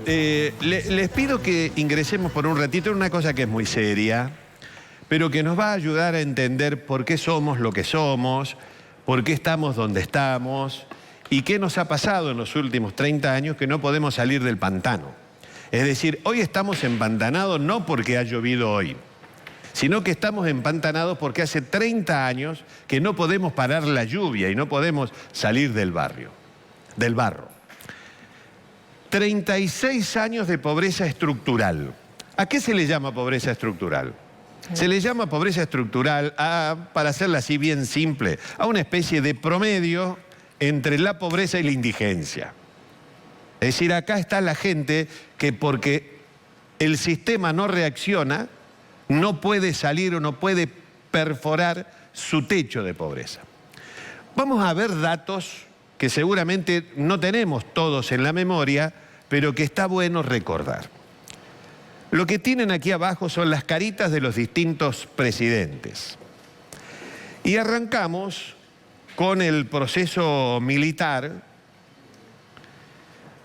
les pido que ingresemos por un ratito en una cosa que es muy seria, pero que nos va a ayudar a entender por qué somos lo que somos, por qué estamos donde estamos y qué nos ha pasado en los últimos 30 años que no podemos salir del pantano. Es decir, hoy estamos empantanados no porque ha llovido hoy, sino que estamos empantanados porque hace 30 años que no podemos parar la lluvia y no podemos salir del barro. 36 años de pobreza estructural. ¿A qué se le llama pobreza estructural? Se le llama pobreza estructural, para hacerla así bien simple, a una especie de promedio entre la pobreza y la indigencia. Es decir, acá está la gente que porque el sistema no reacciona, no puede salir o no puede perforar su techo de pobreza. Vamos a ver datos que seguramente no tenemos todos en la memoria, pero que está bueno recordar. Lo que tienen aquí abajo son las caritas de los distintos presidentes. Y arrancamos con el proceso militar,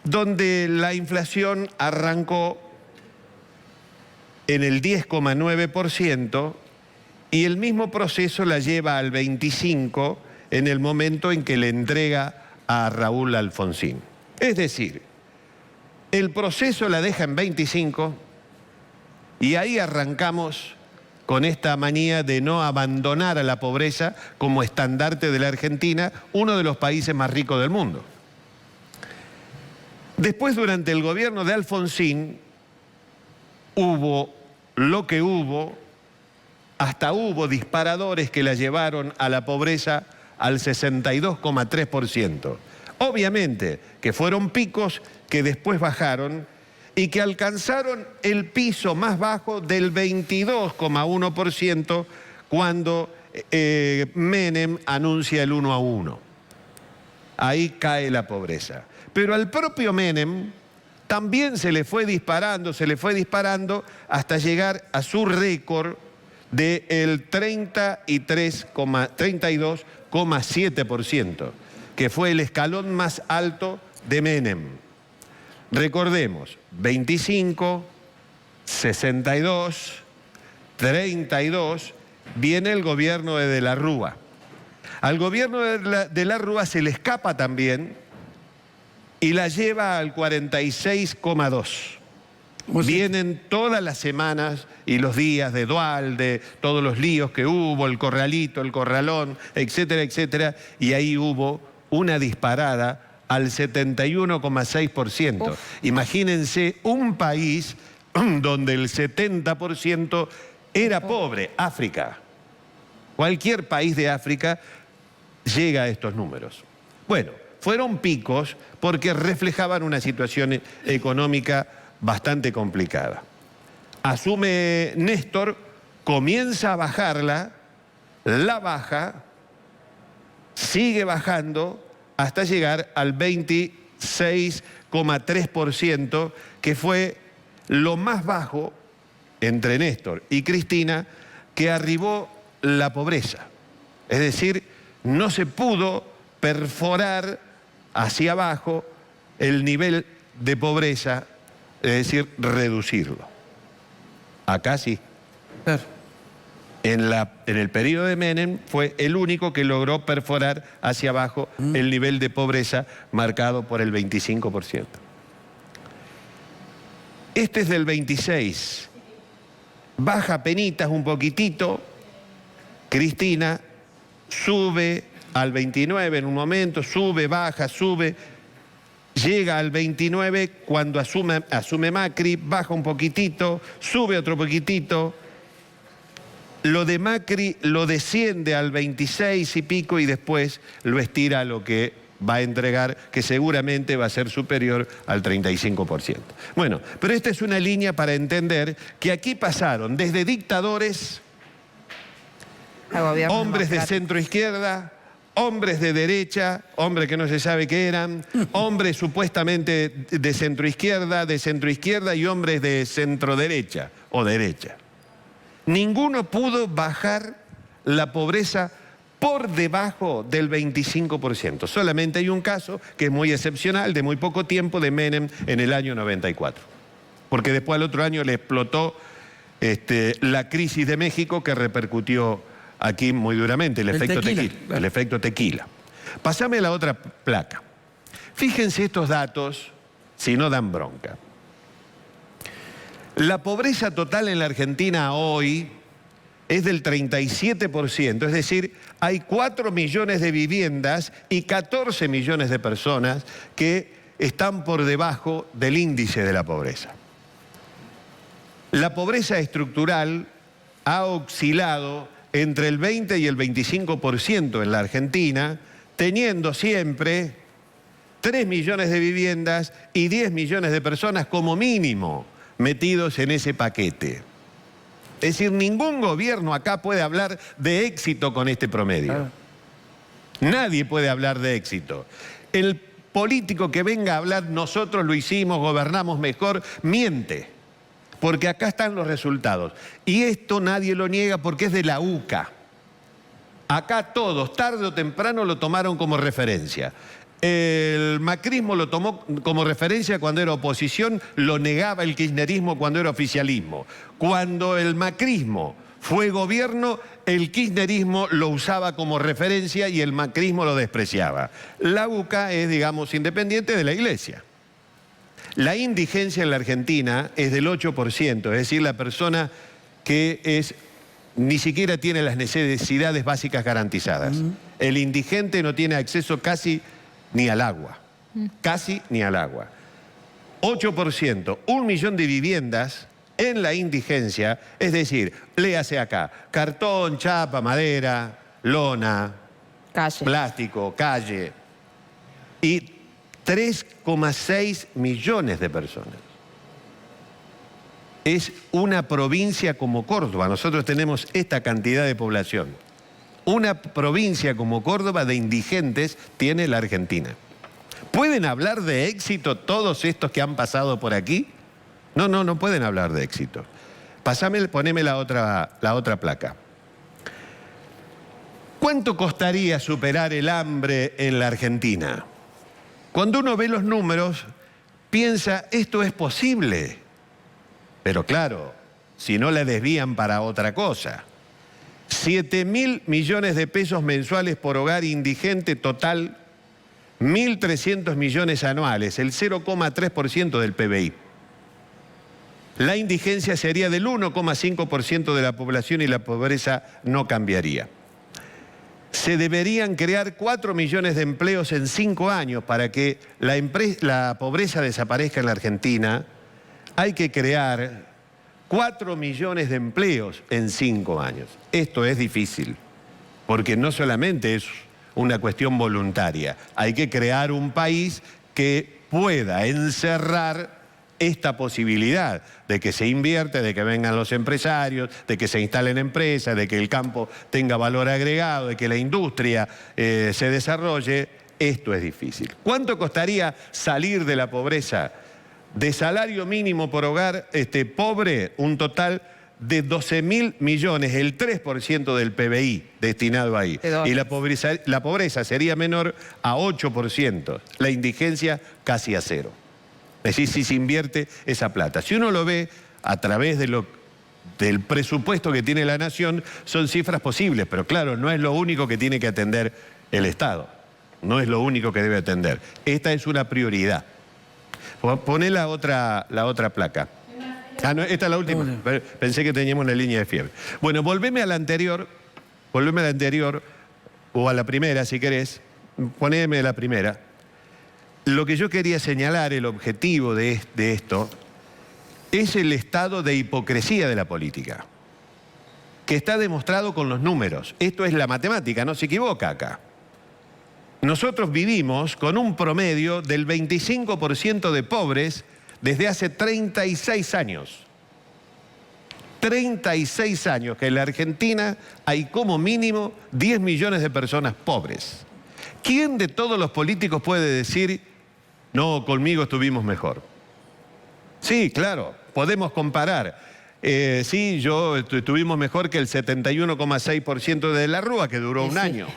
donde la inflación arrancó en el 10,9% y el mismo proceso la lleva al 25% en el momento en que le entrega a Raúl Alfonsín. Es decir, el proceso la deja en 25% y ahí arrancamos con esta manía de no abandonar a la pobreza como estandarte de la Argentina, uno de los países más ricos del mundo. Después, durante el gobierno de Alfonsín, hubo lo que hubo, hasta hubo disparadores que la llevaron a la pobreza al 62,3%. Obviamente que fueron picos que después bajaron y que alcanzaron el piso más bajo del 22,1% cuando Menem anuncia el 1 a 1. Ahí cae la pobreza. Pero al propio Menem también se le fue disparando hasta llegar a su récord del 32,7%, que fue el escalón más alto de Menem. Recordemos, 25, 62, 32, viene el gobierno de la Rúa. Al gobierno de la Rúa se le escapa también y la lleva al 46,2%. Vienen todas las semanas y los días de Duhalde, todos los líos que hubo, el corralito, el corralón, etcétera, etcétera, y ahí hubo una disparada al 71,6%. Imagínense un país donde el 70% era pobre, África. Cualquier país de África llega a estos números. Bueno, fueron picos porque reflejaban una situación económica bastante complicada. Asume Néstor, comienza a bajarla, la baja, sigue bajando hasta llegar al 26,3%, que fue lo más bajo entre Néstor y Cristina, que arribó la pobreza. Es decir, no se pudo perforar hacia abajo el nivel de pobreza, es decir, reducirlo. Acá sí. Claro. En el periodo de Menem fue el único que logró perforar hacia abajo el nivel de pobreza marcado por el 25%. Este es del 26. Baja penitas un poquitito. Cristina sube al 29 en un momento, sube, baja, sube. Llega al 29 cuando asume Macri, baja un poquitito, sube otro poquitito. Lo de Macri lo desciende al 26 y pico y después lo estira a lo que va a entregar, que seguramente va a ser superior al 35%. Bueno, pero esta es una línea para entender que aquí pasaron desde dictadores, hombres de centro izquierda, hombres de derecha, hombres que no se sabe qué eran, hombres supuestamente de centro izquierda y hombres de centro derecha o derecha. Ninguno pudo bajar la pobreza por debajo del 25%. Solamente hay un caso que es muy excepcional, de muy poco tiempo, de Menem en el año 94. Porque después al otro año le explotó la crisis de México, que repercutió aquí muy duramente, el efecto tequila. El efecto tequila. Pasame la otra placa. Fíjense estos datos, si no dan bronca. La pobreza total en la Argentina hoy es del 37%, es decir, hay 4 millones de viviendas y 14 millones de personas que están por debajo del índice de la pobreza. La pobreza estructural ha oscilado entre el 20 y el 25% en la Argentina, teniendo siempre 3 millones de viviendas y 10 millones de personas como mínimo metidos en ese paquete. Es decir, ningún gobierno acá puede hablar de éxito con este promedio. Nadie puede hablar de éxito. El político que venga a hablar, nosotros lo hicimos, gobernamos mejor, miente. Porque acá están los resultados. Y esto nadie lo niega porque es de la UCA. Acá todos, tarde o temprano, lo tomaron como referencia. El macrismo lo tomó como referencia cuando era oposición, lo negaba el kirchnerismo cuando era oficialismo. Cuando el macrismo fue gobierno, el kirchnerismo lo usaba como referencia y el macrismo lo despreciaba. La UCA es, digamos, independiente de la Iglesia. La indigencia en la Argentina es del 8%, es decir, la persona que ni siquiera tiene las necesidades básicas garantizadas. El indigente no tiene acceso casi ni al agua, casi ni al agua. 8%, 1 millón de viviendas en la indigencia, es decir, léase acá, cartón, chapa, madera, lona, calle, plástico, calle, y 3,6 millones de personas. Es una provincia como Córdoba, nosotros tenemos esta cantidad de población. Una provincia como Córdoba de indigentes tiene la Argentina. ¿Pueden hablar de éxito todos estos que han pasado por aquí? No pueden hablar de éxito. Poneme la otra placa. ¿Cuánto costaría superar el hambre en la Argentina? Cuando uno ve los números, piensa, esto es posible. Pero claro, si no la desvían para otra cosa. 7.000 millones de pesos mensuales por hogar indigente total, 1.300 millones anuales, el 0,3% del PBI. La indigencia sería del 1,5% de la población y la pobreza no cambiaría. Se deberían crear 4 millones de empleos en 5 años para que la pobreza desaparezca en la Argentina. Hay que crear 4 millones de empleos en 5 años. Esto es difícil, porque no solamente es una cuestión voluntaria. Hay que crear un país que pueda encerrar esta posibilidad de que se invierta, de que vengan los empresarios, de que se instalen empresas, de que el campo tenga valor agregado, de que la industria se desarrolle. Esto es difícil. ¿Cuánto costaría salir de la pobreza? De salario mínimo por hogar pobre, un total de 12.000 millones, el 3% del PBI destinado ahí. Y la pobreza sería menor a 8%, la indigencia casi a 0. Es decir, si se invierte esa plata. Si uno lo ve a través del presupuesto que tiene la nación, son cifras posibles, pero claro, no es lo único que tiene que atender el Estado. No es lo único que debe atender. Esta es una prioridad. Poné la otra placa. Ah, no, esta es la última. Pensé que teníamos una línea de fiebre. Bueno, volveme a la anterior, o a la primera si querés. Poneme la primera. Lo que yo quería señalar, el objetivo de esto, es el estado de hipocresía de la política, que está demostrado con los números. Esto es la matemática, no se equivoca acá. Nosotros vivimos con un promedio del 25% de pobres desde hace 36 años. 36 años que en la Argentina hay como mínimo 10 millones de personas pobres. ¿Quién de todos los políticos puede decir, no, conmigo estuvimos mejor? Sí, claro, podemos comparar. Sí, estuvimos mejor que el 71,6% de la Rúa, que duró un año.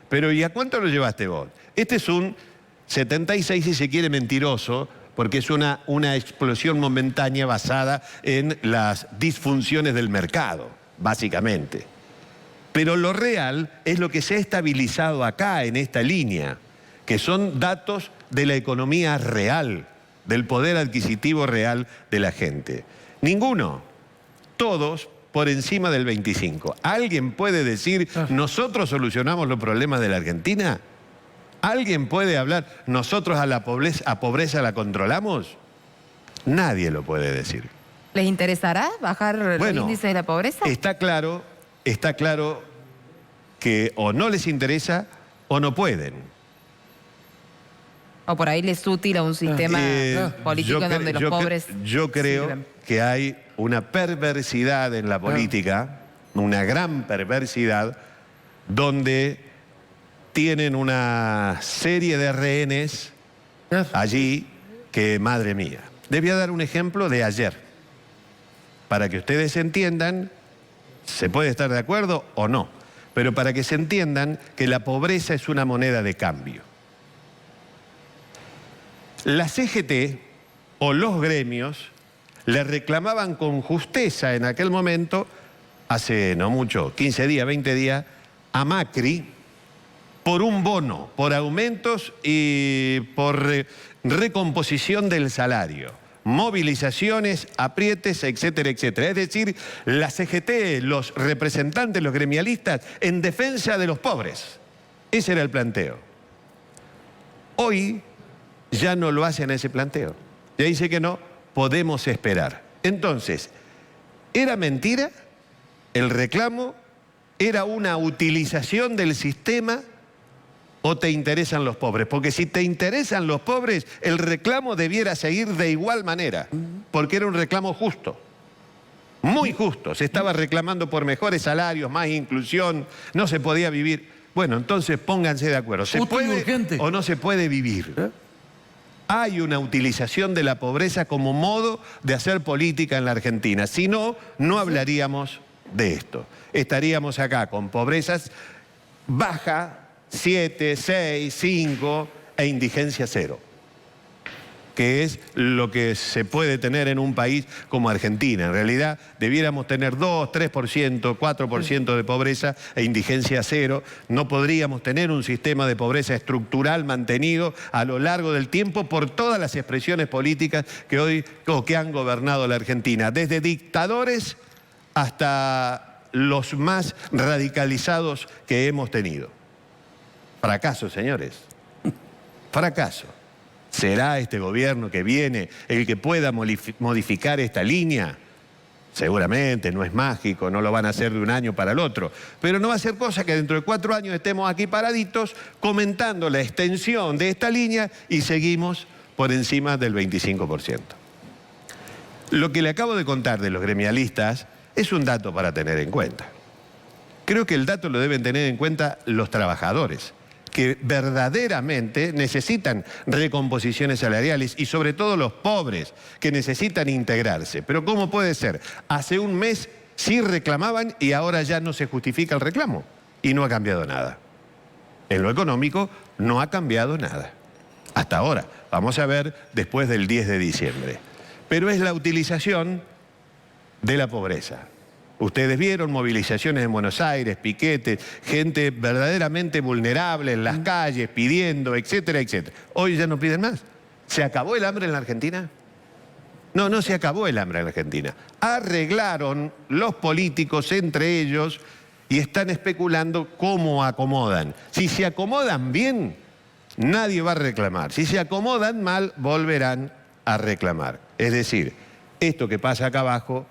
Pero ¿y a cuánto lo llevaste vos? Este es un 76, si se quiere, mentiroso, porque es una explosión momentánea basada en las disfunciones del mercado, básicamente. Pero lo real es lo que se ha estabilizado acá, en esta línea, que son datos de la economía real, del poder adquisitivo real de la gente. Ninguno, todos por encima del 25. ¿Alguien puede decir, nosotros solucionamos los problemas de la Argentina? ¿Alguien puede hablar, nosotros a la pobreza la controlamos? Nadie lo puede decir. ¿Les interesará bajar el índice de la pobreza? Está claro que o no les interesa o no pueden. O por ahí les es útil a un sistema político en donde los pobres... Yo creo que hay una perversidad en la política, una gran perversidad, donde tienen una serie de rehenes allí que, madre mía. Les voy a dar un ejemplo de ayer, para que ustedes entiendan, se puede estar de acuerdo o no, pero para que se entiendan que la pobreza es una moneda de cambio. La CGT o los gremios le reclamaban con justeza en aquel momento, hace no mucho, 15 días, 20 días, a Macri por un bono, por aumentos y por recomposición del salario, movilizaciones, aprietes, etcétera, etcétera. Es decir, la CGT, los representantes, los gremialistas, en defensa de los pobres. Ese era el planteo. Hoy ya no lo hacen ese planteo. Ya dice que no, podemos esperar. Entonces, ¿era mentira el reclamo? ¿Era una utilización del sistema? ¿O te interesan los pobres? Porque si te interesan los pobres, el reclamo debiera seguir de igual manera, porque era un reclamo justo, muy justo. Se estaba reclamando por mejores salarios, más inclusión, no se podía vivir. Bueno, entonces pónganse de acuerdo. ¿Se puede o no se puede vivir? Hay una utilización de la pobreza como modo de hacer política en la Argentina. Si no, no hablaríamos de esto. Estaríamos acá con pobrezas baja, 7, 6, 5 e indigencia 0, que es lo que se puede tener en un país como Argentina. En realidad debiéramos tener 2, 3%, 4% de pobreza e indigencia 0. No podríamos tener un sistema de pobreza estructural mantenido a lo largo del tiempo por todas las expresiones políticas que hoy que han gobernado la Argentina, desde dictadores hasta los más radicalizados que hemos tenido. Fracaso, señores. Fracaso. ¿Será este gobierno que viene el que pueda modificar esta línea? Seguramente, no es mágico, no lo van a hacer de un año para el otro. Pero no va a ser cosa que dentro de 4 años estemos aquí paraditos comentando la extensión de esta línea y seguimos por encima del 25%. Lo que le acabo de contar de los gremialistas es un dato para tener en cuenta. Creo que el dato lo deben tener en cuenta los trabajadores, que verdaderamente necesitan recomposiciones salariales y sobre todo los pobres que necesitan integrarse. Pero ¿cómo puede ser? Hace un mes sí reclamaban y ahora ya no se justifica el reclamo y no ha cambiado nada. En lo económico no ha cambiado nada. Hasta ahora. Vamos a ver después del 10 de diciembre. Pero es la utilización de la pobreza. Ustedes vieron movilizaciones en Buenos Aires, piquetes, gente verdaderamente vulnerable en las calles, pidiendo, etcétera, etcétera. Hoy ya no piden más. ¿Se acabó el hambre en la Argentina? No, no se acabó el hambre en la Argentina. Arreglaron los políticos entre ellos y están especulando cómo acomodan. Si se acomodan bien, nadie va a reclamar. Si se acomodan mal, volverán a reclamar. Es decir, esto que pasa acá abajo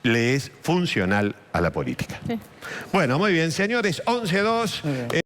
le es funcional a la política. Sí. Bueno, muy bien, señores, 11-2.